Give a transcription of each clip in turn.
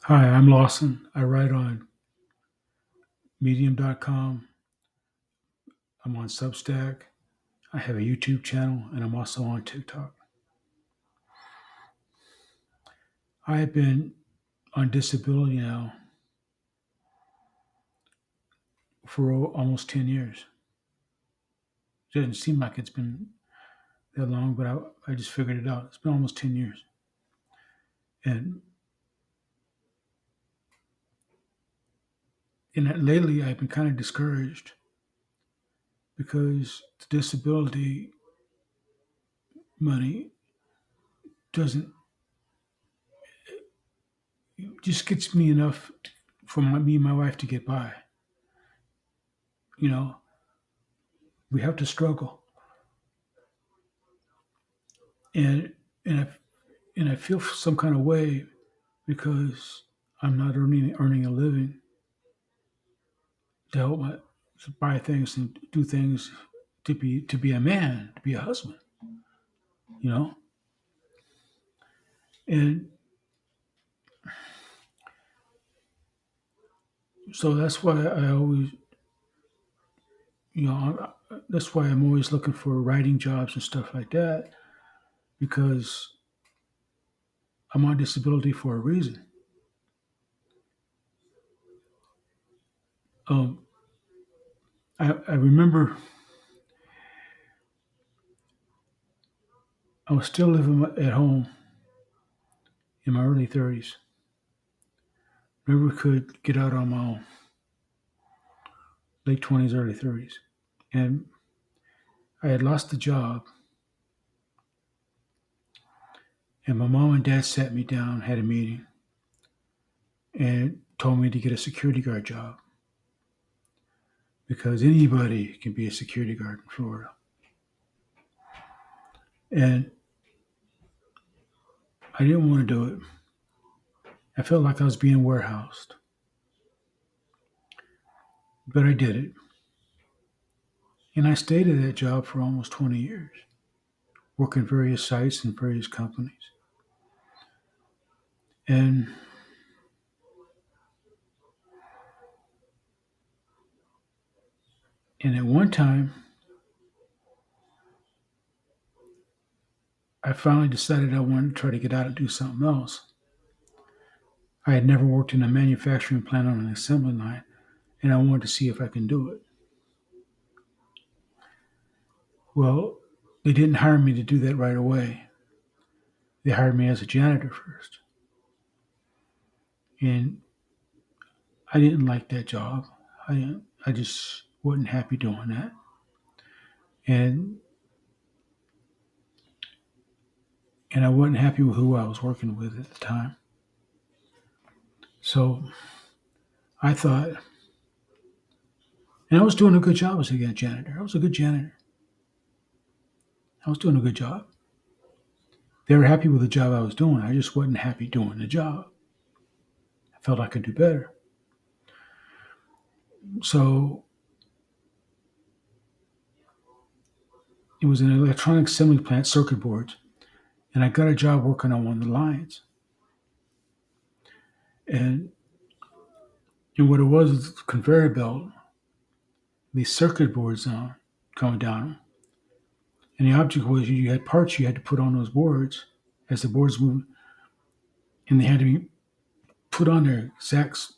Hi, I'm Lawson. I write on Medium.com. I'm on Substack. I have a YouTube channel, and I'm also on TikTok. I have been on disability now for almost 10 years. It doesn't seem like it's been that long, but I just figured it out. It's been almost 10 years. And, lately, I've been kind of discouraged because the disability money doesn't, just gets me enough for me and my wife to get by. You know, we have to struggle. And, and I and I feel some kind of way because I'm not earning a living to help my to buy things and do things to be a man, to be a husband, you know. And so that's why I always, that's why I'm always looking for writing jobs and stuff like that because I'm on disability for a reason. Um, I remember I was still living at home in my early 30s. Never could get out on my own, late 20s, early 30s. And I had lost the job, and my mom and dad sat me down, had a meeting, and told me to get a security guard job because anybody can be a security guard in Florida. And I didn't want to do it. I felt like I was being warehoused, but I did it. And I stayed at that job for almost 20 years, working various sites and various companies. And and at one time, I finally decided I wanted to try to get out and do something else. I had never worked in a manufacturing plant on an assembly line, and I wanted to see if I can do it. Well, they didn't hire me to do that right away. They hired me as a janitor first. And I didn't like that job. I just wasn't happy doing that. And and I wasn't happy with who I was working with at the time. So I thought, and I was doing a good job as a janitor. I was a good janitor. I was doing a good job. They were happy with the job I was doing. I just wasn't happy doing the job. I felt I could do better. So it was an electronic assembly plant, circuit boards, and I got a job working on one of the lines. And, what it was a conveyor belt, these circuit boards going down. And the object was you had parts you had to put on those boards as the boards moved, and they had to be put on there exact,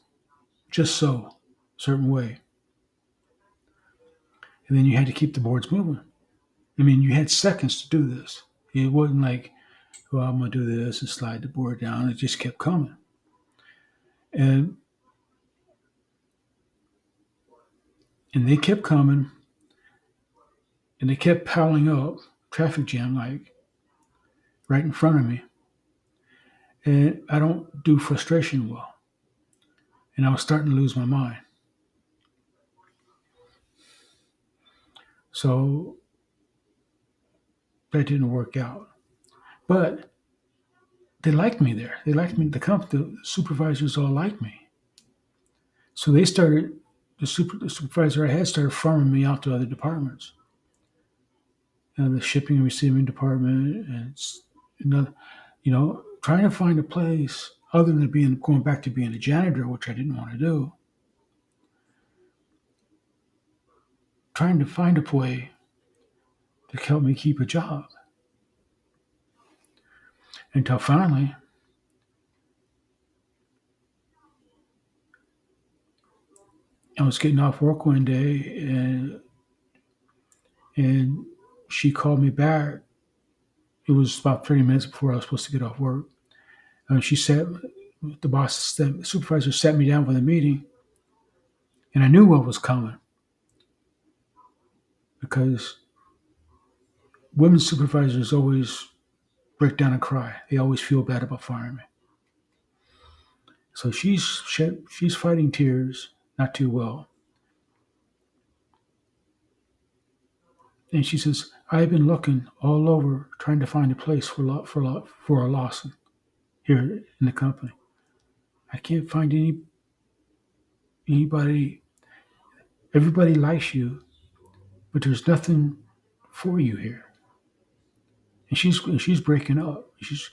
just so, certain way. And then you had to keep the boards moving. I mean, you had seconds to do this. It wasn't like, well, I'm going to do this and slide the board down. It just kept coming. And and they kept coming, and they kept piling up, traffic jam like right in front of me. And I don't do frustration well. And I was starting to lose my mind. So that didn't work out. But they liked me there. They liked me. The supervisors all liked me. So they started. The supervisor I had started farming me out to other departments, and the shipping and receiving department, and another, trying to find a place other than going back to being a janitor, which I didn't want to do, trying to find a way to help me keep a job. Until finally, I was getting off work one day, and she called me back. It was about 30 minutes before I was supposed to get off work. And she said, the supervisor sat me down for the meeting, and I knew what was coming because women supervisors always break down and cry. They always feel bad about firing me. So she's fighting tears, not too well. And she says, "I've been looking all over trying to find a place for a Lawson here in the company. I can't find anybody. Everybody likes you, but there's nothing for you here." And she's breaking up. She's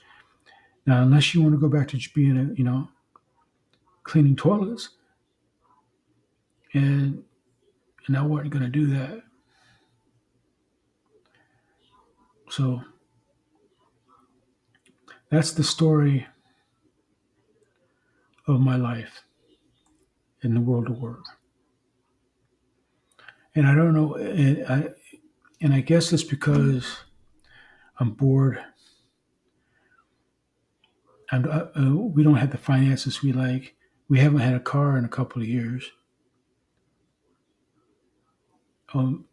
now, unless you want to go back to just being cleaning toilets, and I wasn't going to do that. So that's the story of my life in the world of work. And I don't know, and I guess it's because I'm bored. And we don't have the finances we like. We haven't had a car in a couple of years. Um,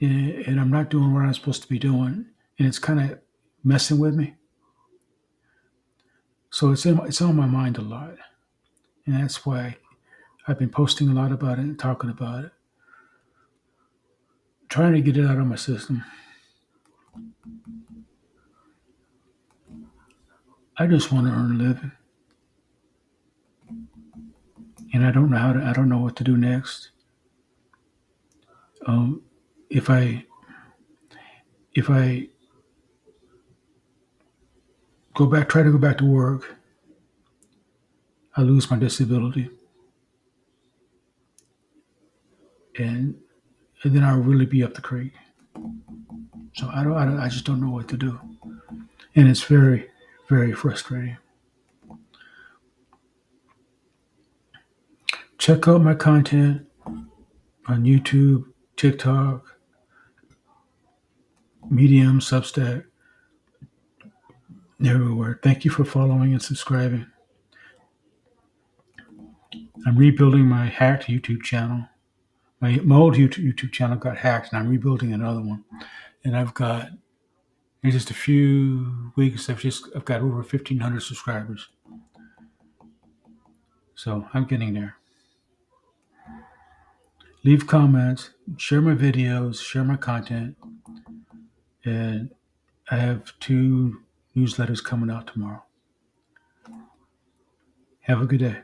and I'm not doing what I'm supposed to be doing, and it's kind of messing with me. So it's on my mind a lot, and that's why I've been posting a lot about it and talking about it, trying to get it out of my system. I just want to earn a living, and I don't know what to do next. Um, if I if I try to go back to work, I lose my disability, and then I'll really be up the creek. So I just don't know what to do, and it's very, very frustrating. Check out my content on YouTube, TikTok, Medium, Substack, everywhere. Thank you for following and subscribing. I'm rebuilding my hacked YouTube channel. My old YouTube channel got hacked, and I'm rebuilding another one. And I've got in just a few weeks, I've got over 1,500 subscribers. So I'm getting there. Leave comments, share my videos, share my content, and I have 2 newsletters coming out tomorrow. Have a good day.